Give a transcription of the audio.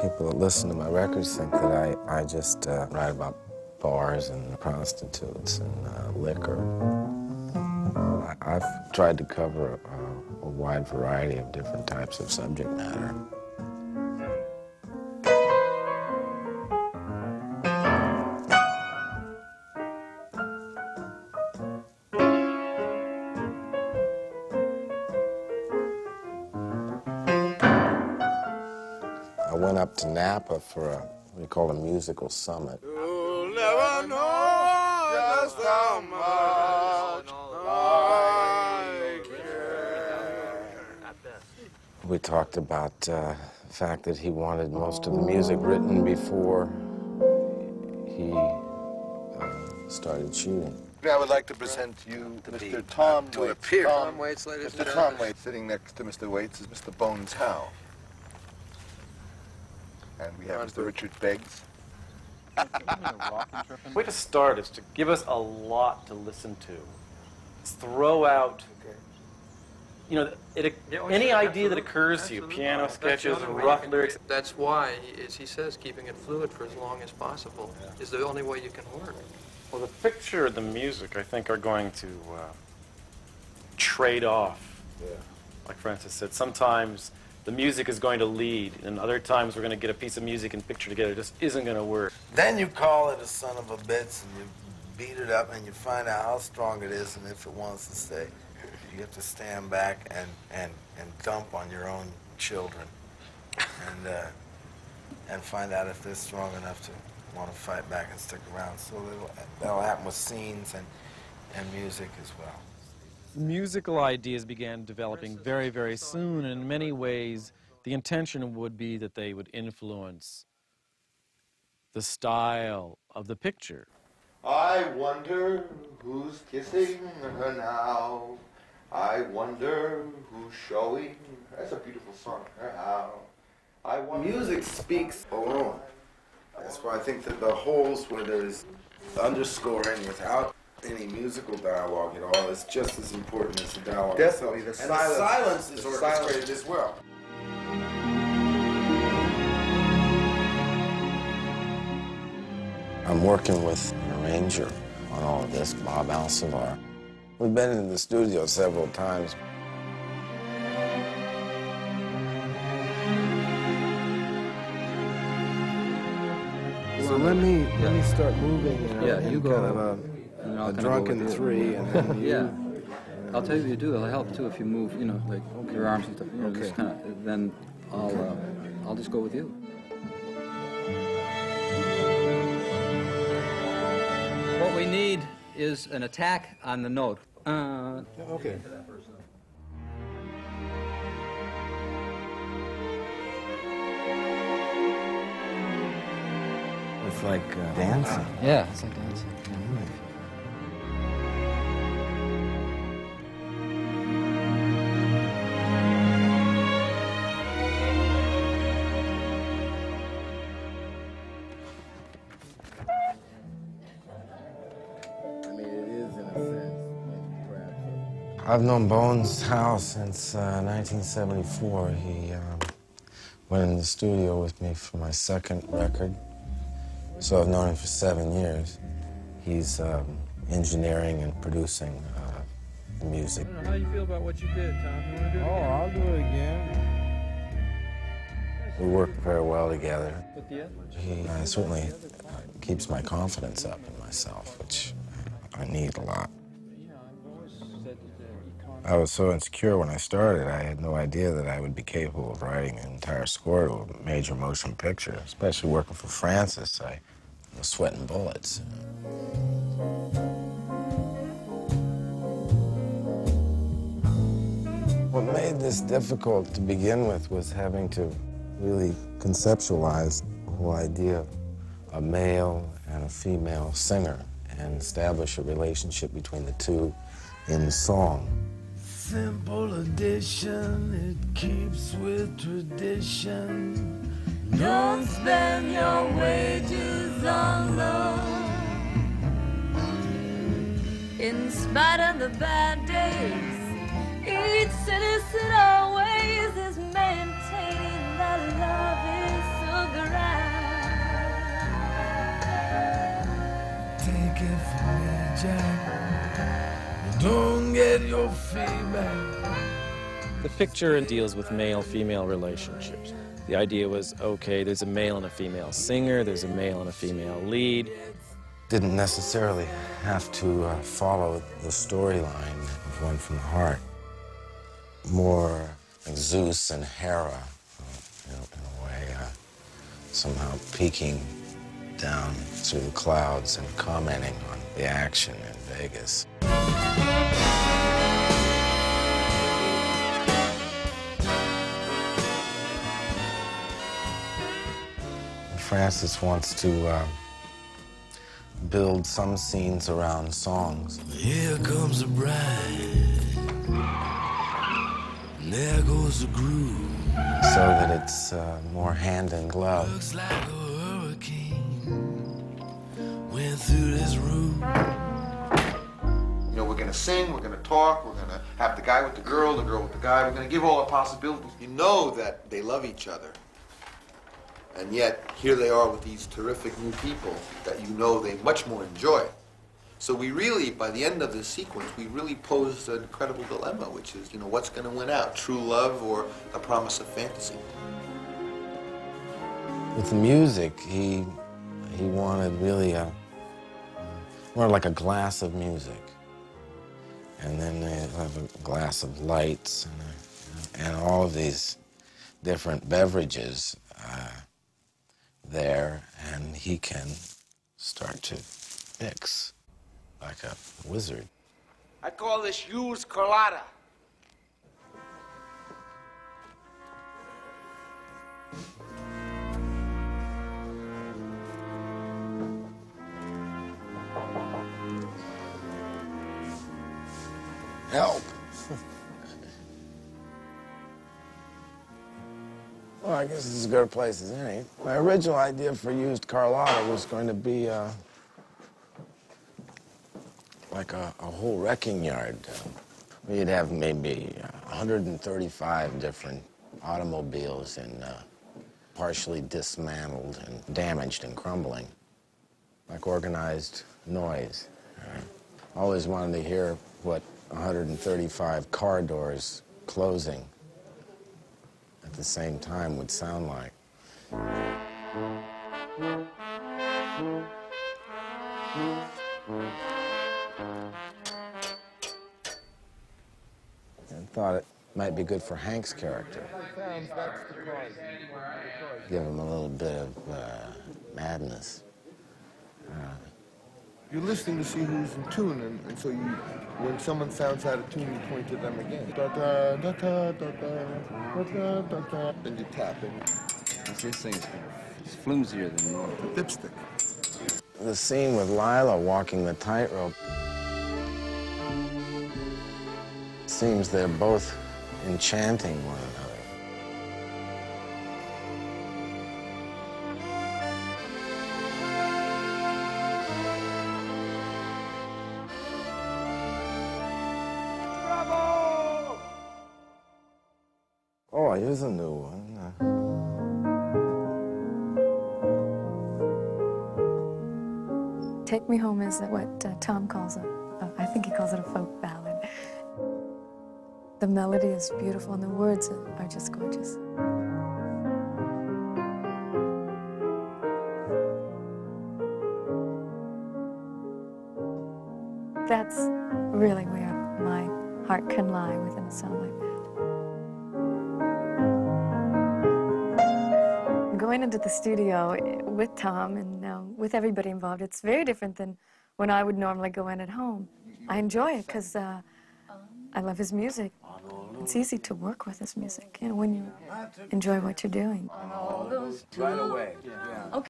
People that listen to my records think that I just write about bars and prostitutes and liquor. I've tried to cover a wide variety of different types of subject matter. I went up to Napa for what we call a musical summit. You'll never know just how much I care. We talked about the fact that he wanted most of the music written before he started shooting. I would like to present you Mr. Tom Waits. Tom Waits, ladies and Mr. Tom Waits. Sitting next to Mr. Waits is Mr. Bones Howe. And we have Mr. Richard Beggs. The way to start is to give us a lot to listen to. Let's throw out, you know, any idea that occurs to you, piano sketches, rough lyrics. That's why, as he says, keeping it fluid for as long as possible is the only way you can work. Well, the picture and the music, I think, are going to trade off. Yeah. Like Francis said, sometimes the music is going to lead, and other times we're going to get a piece of music and picture together. It just isn't going to work. Then you call it a son of a bitch, and you beat it up, and you find out how strong it is and if it wants to stay. You have to stand back and dump on your own children and find out if they're strong enough to want to fight back and stick around. So that'll happen with scenes and music as well. Musical ideas began developing very, very soon, and in many ways the intention would be that they would influence the style of the picture. I wonder who's kissing her now. I wonder who's showing. That's a beautiful song. How? I wonder. Music speaks alone. That's why I think that the holes where there's underscoring without any musical dialogue at all is just as important as the dialogue. Definitely, the silence is orchestrated as well. I'm working with an arranger on all of this, Bob Alcivar. We've been in the studio several times. So let me start moving. You go. Kind of a drunken three, and then you. Yeah. I'll tell you what you do. It'll help too if you move. You know, like your arms and stuff. You know, just kind of. Then I'll just go with you. What we need is an attack on the note. Okay. It's like dancing. Yeah, it's like dancing. I've known Bones Howe since 1974. He went in the studio with me for my second record. So I've known him for 7 years. He's engineering and producing the music. I don't know how you feel about what you did, Tom. You want to do it again? I'll do it again. We work very well together. With the other? He certainly keeps my confidence up in myself, which I need a lot. I was so insecure when I started, I had no idea that I would be capable of writing an entire score to a major motion picture, especially working for Francis. I was sweating bullets. What made this difficult to begin with was having to really conceptualize the whole idea of a male and a female singer and establish a relationship between the two in song. Simple addition, it keeps with tradition. Don't spend your wages on love. In spite of the bad days, each citizen always is maintaining that love is so female. The picture deals with male-female relationships. The idea was, okay, there's a male and a female singer, there's a male and a female lead. Didn't necessarily have to follow the storyline of One from the Heart. More like Zeus and Hera, in a way, somehow peeking down through the clouds and commenting on the action in Vegas. Francis wants to build some scenes around songs. Here comes the bride, and there goes the groove. So that it's more hand in glove. Looks like a hurricane went through this room. You know, we're gonna sing, we're gonna talk, we're gonna have the guy with the girl with the guy. We're gonna give all the possibilities. You know that they love each other. And yet, here they are with these terrific new people that you know they much more enjoy. So we really, by the end of this sequence, we really posed an incredible dilemma, which is, you know, what's going to win out, true love or the promise of fantasy? With the music, he wanted really more like a glass of music. And then they have a glass of lights and all of these different beverages there, and he can start to mix like a wizard. I call this used colada. Help! Well, I guess it's as good a place as any. My original idea for used Carlotta was going to be like a whole wrecking yard. We'd have maybe 135 different automobiles and partially dismantled and damaged and crumbling, like organized noise. Always wanted to hear what 135 car doors closing at the same time would sound like. And thought it might be good for Hank's character. Give him a little bit of madness. You're listening to see who's in tune, and so when someone sounds out of tune, you point to them again. Da da da da da da da da da. Then you tap in. This thing is flimsier than normal. Dipstick. The scene with Lila walking the tightrope. Seems they're both enchanting one another. Oh, here's a new one. Take Me Home is what Tom calls I think he calls it a folk ballad. The melody is beautiful and the words are just gorgeous. That's really where my heart can lie within a song like that. Going into the studio with Tom and with everybody involved, it's very different than when I would normally go in at home. I enjoy it because I love his music. It's easy to work with his music, you know, when you enjoy what you're doing. Right away. Yeah.